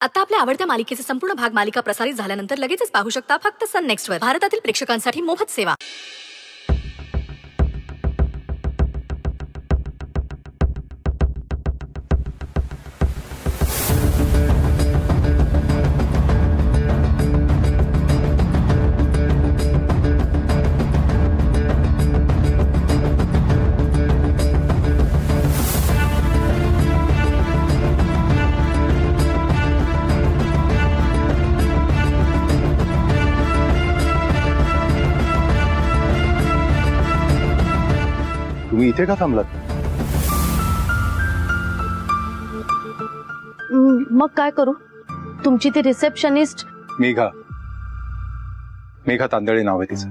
आता आपल्या आवडत्या मालिकेचे संपूर्ण भाग मालिका प्रसारित झाल्यानंतर लगेचच पाहू शकता फक्त सन नेक्स्ट वर. भारतातील प्रेक्षकांसाठी मोफत सेवा. तुम्ही इथे का थांबलात? मग काय करू? तुमची ती रिसेप्शनिस्ट मेघा तांदळे नाव आहे तिचं.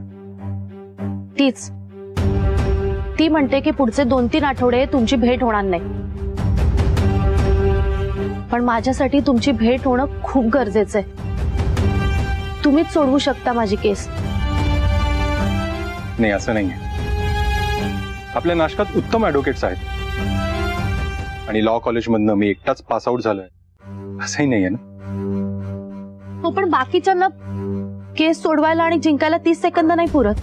तीच. ती म्हणते की पुढचे 2-3 आठवडे तुमची भेट होणार नाही, पण माझ्यासाठी तुमची भेट होणं खूप गरजेचं आहे. तुम्हीच सोडवू शकता माझी केस. नाही, असं नाहीये. आपल्या नाशकात उत्तम ऍडव्होकेट्स आहेत आणि लॉ कॉलेजमधनं मी एकटाच पास आउट झालोय असंही नाहीये ना. हो, पण बाकीच्यांना केस सोडवायला आणि जिंकायला 30 सेकंद नाही पुरत.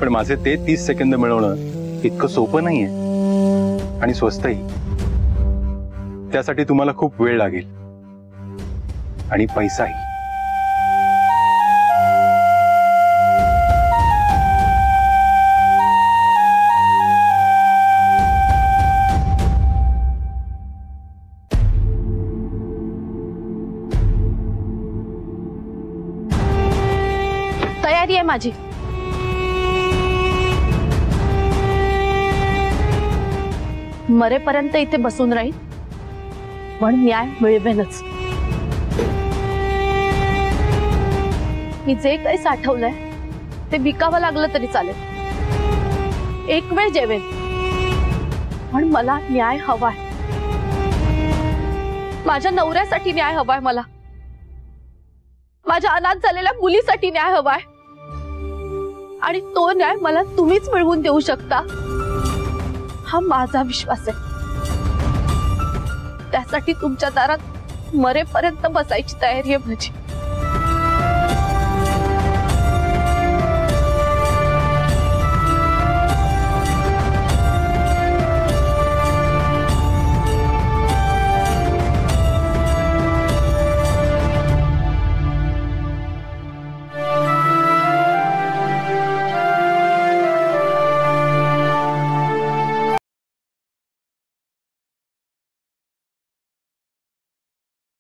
पण माझे ते 30 सेकंद मिळवणं इतकं सोपं नाहीये आणि स्वस्तही. त्यासाठी तुम्हाला खूप वेळ लागेल आणि पैसाही. तयारी आहे माझी. मरेपर्यंत इथे बसून राहील, पण न्याय मिळवेलच. मी जे काही साठवलंय ते विकावं लागलं तरी चालेल. एक वेळ जेवेल, पण मला न्याय हवाय. माझ्या नवऱ्यासाठी न्याय हवाय मला. माझ्या अनाथ झालेल्या मुलीसाठी न्याय हवाय आणि तो न्याय मला तुम्हीच मिळवून देऊ शकता हा माझा विश्वास आहे. त्यासाठी तुमच्या दारात मरेपर्यंत बसायची तयारी आहे माझी.